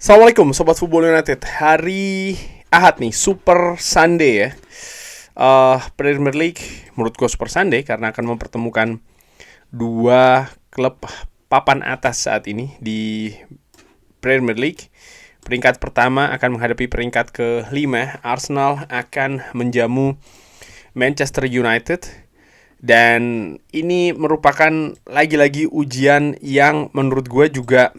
Assalamualaikum Sobat Football United. Hari Ahad nih, Super Sunday ya. Premier League menurut gue Super Sunday karena akan mempertemukan dua klub papan atas saat ini di Premier League. Peringkat pertama akan menghadapi peringkat ke-5. Arsenal akan menjamu Manchester United. Dan ini merupakan lagi-lagi ujian yang menurut gue juga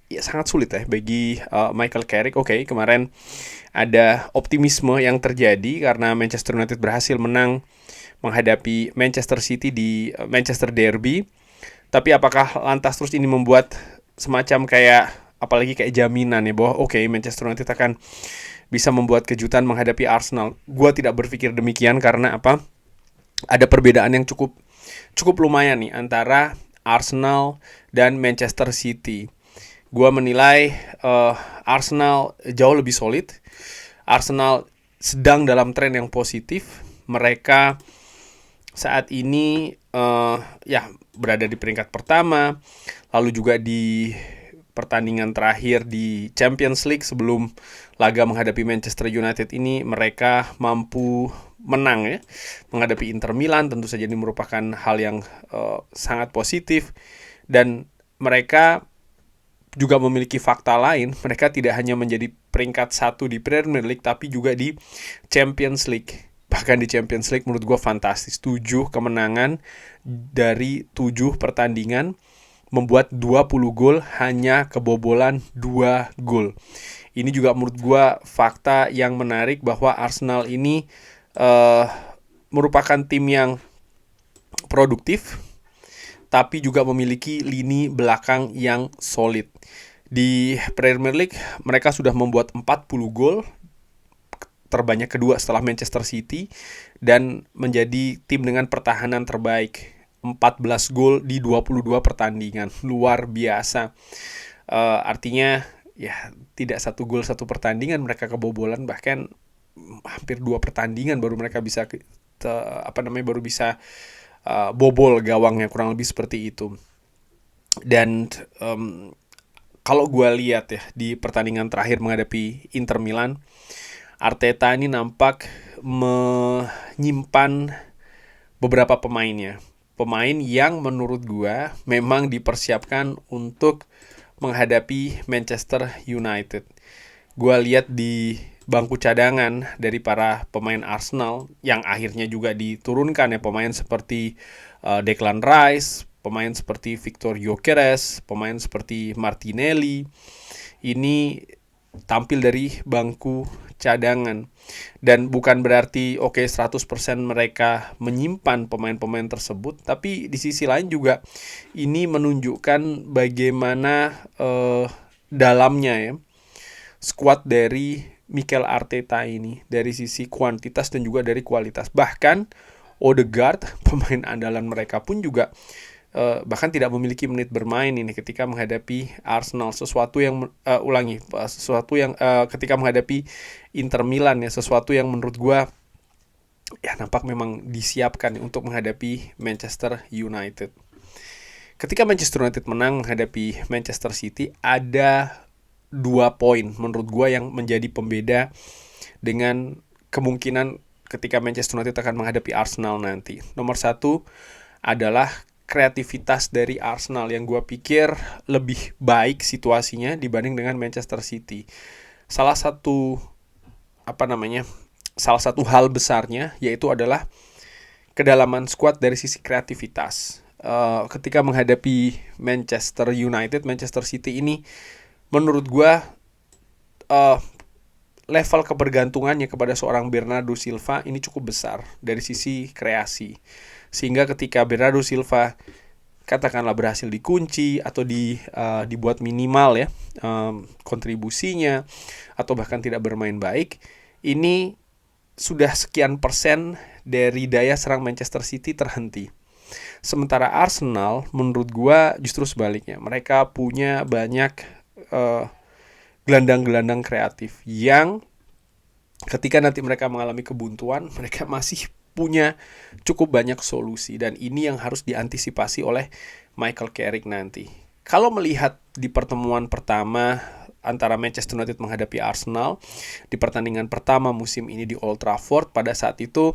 ya sangat sulit ya bagi Michael Carrick. Oke, kemarin ada optimisme yang terjadi karena Manchester United berhasil menang menghadapi Manchester City di Manchester Derby. Tapi apakah lantas terus ini membuat semacam kayak apalagi kayak jaminan ya bahwa Manchester United akan bisa membuat kejutan menghadapi Arsenal? Gua tidak berpikir demikian karena apa? Ada perbedaan yang cukup lumayan nih antara Arsenal dan Manchester City. Gua menilai Arsenal jauh lebih solid. Arsenal sedang dalam tren yang positif. Mereka saat ini berada di peringkat pertama. Lalu juga di pertandingan terakhir di Champions League sebelum laga menghadapi Manchester United ini mereka mampu menang ya menghadapi Inter Milan. Tentu saja ini merupakan hal yang sangat positif, dan mereka juga memiliki fakta lain. Mereka tidak hanya menjadi peringkat 1 di Premier League, tapi juga di Champions League. Bahkan di Champions League menurut gue fantastis. 7 kemenangan dari 7 pertandingan, membuat 20 gol, hanya kebobolan 2 gol. Ini juga menurut gue fakta yang menarik bahwa Arsenal ini merupakan tim yang produktif, tapi juga memiliki lini belakang yang solid. Di Premier League mereka sudah membuat 40 gol, terbanyak kedua setelah Manchester City, dan menjadi tim dengan pertahanan terbaik. 14 gol di 22 pertandingan, luar biasa. Artinya ya tidak 1 gol 1 pertandingan mereka kebobolan, bahkan hampir 2 pertandingan baru mereka bisa baru bisa bobol gawangnya, kurang lebih seperti itu. Dan kalau gue lihat ya di pertandingan terakhir menghadapi Inter Milan, Arteta ini nampak menyimpan beberapa pemainnya, pemain yang menurut gue memang dipersiapkan untuk menghadapi Manchester United. Gue lihat di bangku cadangan dari para pemain Arsenal yang akhirnya juga diturunkan ya, pemain seperti Declan Rice, pemain seperti Victor Gyökeres, pemain seperti Martinelli. Ini tampil dari bangku cadangan, dan bukan berarti 100% mereka menyimpan pemain-pemain tersebut, tapi di sisi lain juga ini menunjukkan bagaimana dalamnya ya skuad dari Mikel Arteta ini, dari sisi kuantitas dan juga dari kualitas. Bahkan Odegaard, pemain andalan mereka pun juga bahkan tidak memiliki menit bermain ini ketika menghadapi Arsenal. Sesuatu yang ketika menghadapi Inter Milan ya, sesuatu yang menurut gue ya nampak memang disiapkan untuk menghadapi Manchester United. Ketika Manchester United menang menghadapi Manchester City, ada 2 poin menurut gue yang menjadi pembeda dengan kemungkinan ketika Manchester United akan menghadapi Arsenal nanti. Nomor 1 adalah kreativitas dari Arsenal yang gue pikir lebih baik situasinya dibanding dengan Manchester City. Salah satu hal besarnya yaitu adalah kedalaman skuad dari sisi kreativitas. Ketika menghadapi Manchester United, Manchester City ini menurut gue level kebergantungannya kepada seorang Bernardo Silva ini cukup besar dari sisi kreasi. Sehingga ketika Bernardo Silva katakanlah berhasil dikunci atau dibuat minimal ya kontribusinya, atau bahkan tidak bermain baik, ini sudah sekian persen dari daya serang Manchester City terhenti. Sementara Arsenal menurut gua justru sebaliknya, mereka punya banyak gelandang-gelandang kreatif yang ketika nanti mereka mengalami kebuntuan, mereka masih punya cukup banyak solusi, dan ini yang harus diantisipasi oleh Michael Carrick nanti. Kalau melihat di pertemuan pertama antara Manchester United menghadapi Arsenal di pertandingan pertama musim ini di Old Trafford. Pada saat itu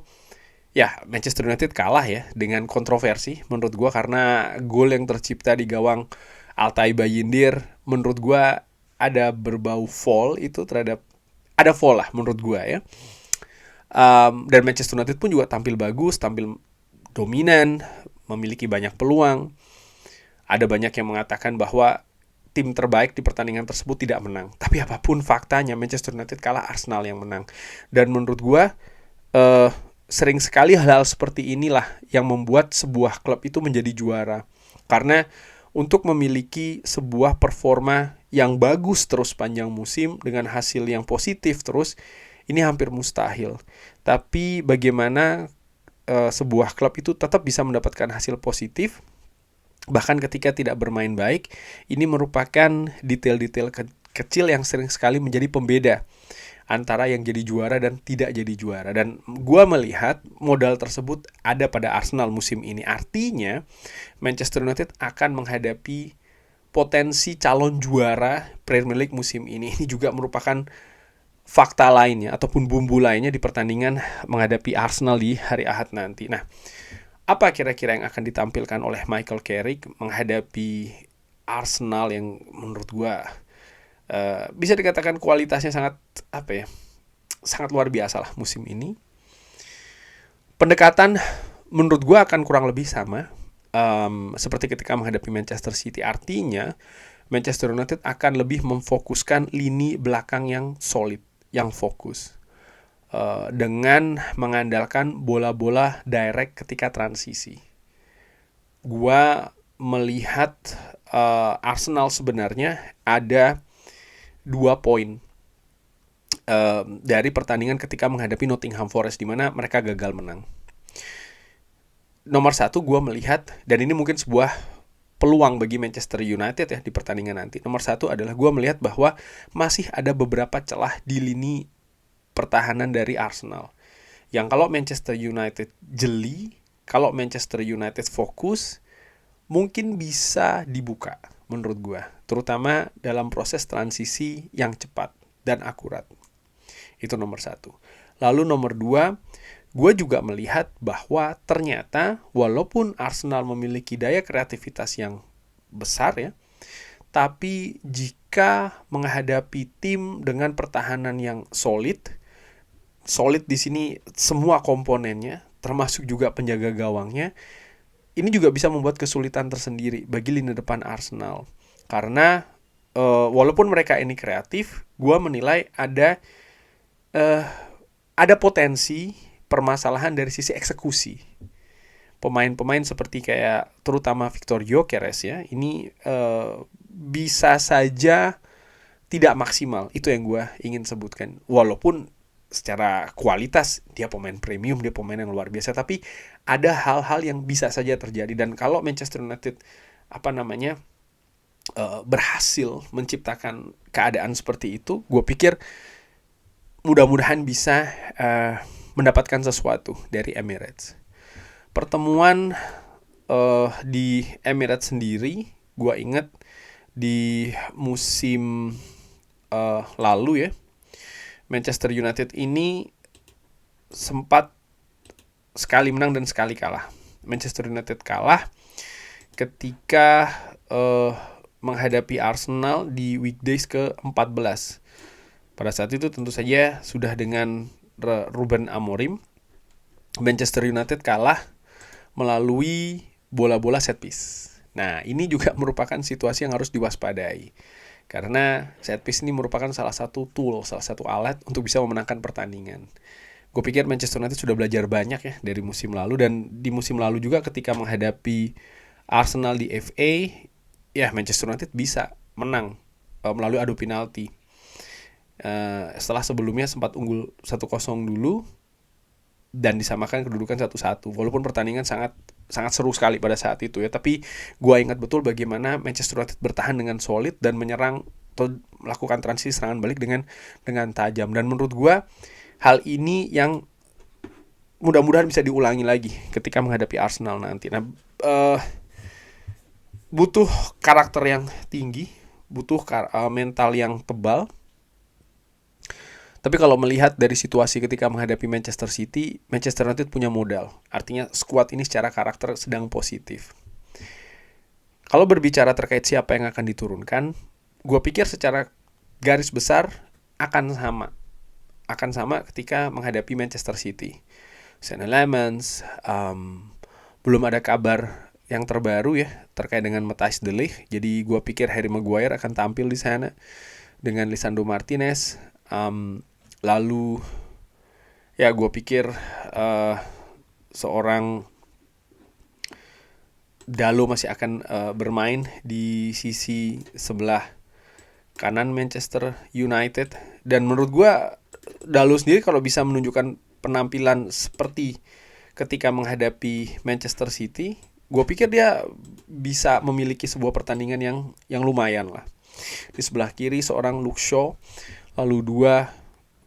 ya Manchester United kalah ya dengan kontroversi menurut gue, karena gol yang tercipta di gawang Altay Bayindir menurut gue ada berbau foul, itu terhadap ada foul lah menurut gue ya. Dan Manchester United pun juga tampil bagus, tampil dominan, memiliki banyak peluang. Ada banyak yang mengatakan bahwa tim terbaik di pertandingan tersebut tidak menang. Tapi apapun faktanya, Manchester United kalah, Arsenal yang menang. Dan menurut gue sering sekali hal-hal seperti inilah yang membuat sebuah klub itu menjadi juara. Karena untuk memiliki sebuah performa yang bagus terus panjang musim dengan hasil yang positif terus, ini hampir mustahil. Tapi bagaimana sebuah klub itu tetap bisa mendapatkan hasil positif bahkan ketika tidak bermain baik, ini merupakan detail-detail kecil yang sering sekali menjadi pembeda antara yang jadi juara dan tidak jadi juara. Dan gue melihat modal tersebut ada pada Arsenal musim ini. Artinya Manchester United akan menghadapi potensi calon juara Premier League musim ini. Ini juga merupakan fakta lainnya ataupun bumbu lainnya di pertandingan menghadapi Arsenal di hari Ahad nanti. Nah, apa kira-kira yang akan ditampilkan oleh Michael Carrick menghadapi Arsenal yang menurut gue bisa dikatakan kualitasnya sangat sangat luar biasa lah musim ini. Pendekatan menurut gue akan kurang lebih sama seperti ketika menghadapi Manchester City. Artinya Manchester United akan lebih memfokuskan lini belakang yang solid, yang fokus, dengan mengandalkan bola-bola direct ketika transisi. Gua melihat Arsenal sebenarnya ada 2 poin dari pertandingan ketika menghadapi Nottingham Forest, di mana mereka gagal menang. Nomor 1, gue melihat, dan ini mungkin sebuah peluang bagi Manchester United ya di pertandingan nanti. Nomor 1 adalah gue melihat bahwa masih ada beberapa celah di lini pertahanan dari Arsenal, yang kalau Manchester United jeli, kalau Manchester United fokus, mungkin bisa dibuka menurut gue, terutama dalam proses transisi yang cepat dan akurat. Itu nomor 1. Lalu nomor 2, gue juga melihat bahwa ternyata walaupun Arsenal memiliki daya kreativitas yang besar ya, tapi jika menghadapi tim dengan pertahanan yang solid di sini semua komponennya, termasuk juga penjaga gawangnya, ini juga bisa membuat kesulitan tersendiri bagi lini depan Arsenal. Karena walaupun mereka ini kreatif, gue menilai ada potensi permasalahan dari sisi eksekusi. Pemain-pemain seperti kayak terutama Victor Gyökeres ya, ini bisa saja tidak maksimal. Itu yang gue ingin sebutkan. Walaupun secara kualitas dia pemain premium, dia pemain yang luar biasa, tapi ada hal-hal yang bisa saja terjadi. Dan kalau Manchester United berhasil menciptakan keadaan seperti itu, gue pikir mudah-mudahan bisa mendapatkan sesuatu dari Emirates. Pertemuan di Emirates sendiri, gue ingat di musim lalu ya, Manchester United ini sempat sekali menang dan sekali kalah. Manchester United kalah ketika menghadapi Arsenal di weekdays ke-14. Pada saat itu tentu saja sudah dengan Ruben Amorim. Manchester United kalah melalui bola-bola set piece. Nah, ini juga merupakan situasi yang harus diwaspadai. Karena set piece ini merupakan salah satu tool, salah satu alat untuk bisa memenangkan pertandingan. Gue pikir Manchester United sudah belajar banyak ya dari musim lalu. Dan di musim lalu juga ketika menghadapi Arsenal di FA, ya Manchester United bisa menang melalui adu penalti. Setelah sebelumnya sempat unggul 1-0 dulu dan disamakan kedudukan 1-1. Walaupun pertandingan sangat seru sekali pada saat itu ya, tapi gue ingat betul bagaimana Manchester United bertahan dengan solid dan menyerang atau melakukan transisi serangan balik dengan tajam. Dan menurut gue hal ini yang mudah-mudahan bisa diulangi lagi ketika menghadapi Arsenal nanti. Nah, butuh karakter yang tinggi, butuh mental yang tebal. Tapi kalau melihat dari situasi ketika menghadapi Manchester City, Manchester United punya modal. Artinya skuad ini secara karakter sedang positif. Kalau berbicara terkait siapa yang akan diturunkan, gue pikir secara garis besar akan sama. Akan sama ketika menghadapi Manchester City. Senne Lammens, belum ada kabar yang terbaru ya terkait dengan Matthijs de Ligt. Jadi gue pikir Harry Maguire akan tampil di sana dengan Lisandro Martinez. Lalu ya gue pikir seorang Dalo masih akan bermain di sisi sebelah kanan Manchester United. Dan menurut gue Dalo sendiri kalau bisa menunjukkan penampilan seperti ketika menghadapi Manchester City, gue pikir dia bisa memiliki sebuah pertandingan yang lumayan lah. Di sebelah kiri seorang Luke Shaw, lalu dua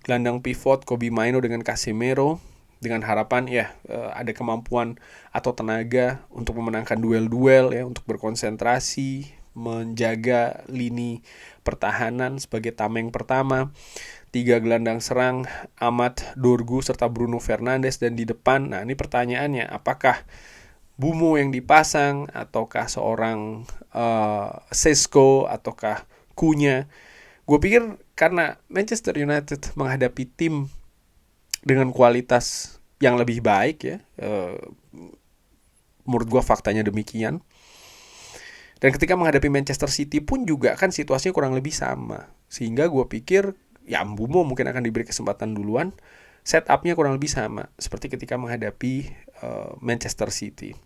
gelandang pivot Kobbie Mainoo dengan Casemiro, dengan harapan ya ada kemampuan atau tenaga untuk memenangkan duel-duel ya, untuk berkonsentrasi, menjaga lini pertahanan sebagai tameng pertama. 3 gelandang serang Amad, Dorgu serta Bruno Fernandes, dan di depan, nah ini pertanyaannya, apakah Bumo yang dipasang ataukah seorang Sesko ataukah Cunha? Gue pikir karena Manchester United menghadapi tim dengan kualitas yang lebih baik ya, menurut gue faktanya demikian. Dan ketika menghadapi Manchester City pun juga kan situasinya kurang lebih sama. Sehingga gue pikir ya Bumo mungkin akan diberi kesempatan duluan. Setupnya kurang lebih sama seperti ketika menghadapi Manchester City.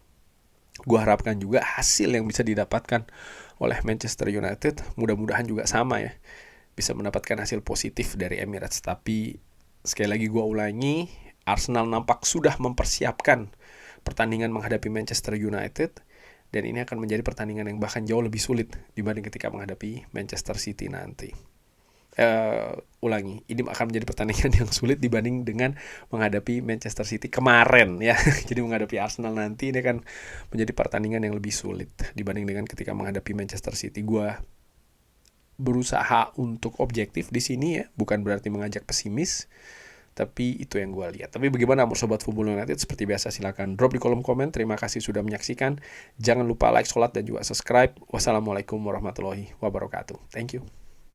Gue harapkan juga hasil yang bisa didapatkan oleh Manchester United mudah-mudahan juga sama ya, bisa mendapatkan hasil positif dari Emirates. Tapi sekali lagi gue ulangi, Arsenal nampak sudah mempersiapkan pertandingan menghadapi Manchester United, dan ini akan menjadi pertandingan yang bahkan jauh lebih sulit dibanding ketika menghadapi Manchester City nanti. Ulangi, ini akan menjadi pertandingan yang sulit dibanding dengan menghadapi Manchester City kemarin ya. Jadi menghadapi Arsenal nanti ini akan menjadi pertandingan yang lebih sulit dibanding dengan ketika menghadapi Manchester City. Gue berusaha untuk objektif di sini ya, bukan berarti mengajak pesimis, tapi itu yang gue lihat. Tapi bagaimana menurut Sobat Football United? Seperti biasa silakan drop di kolom komen. Terima kasih sudah menyaksikan. Jangan lupa like, sholat, dan juga subscribe. Wassalamualaikum warahmatullahi wabarakatuh. Thank you.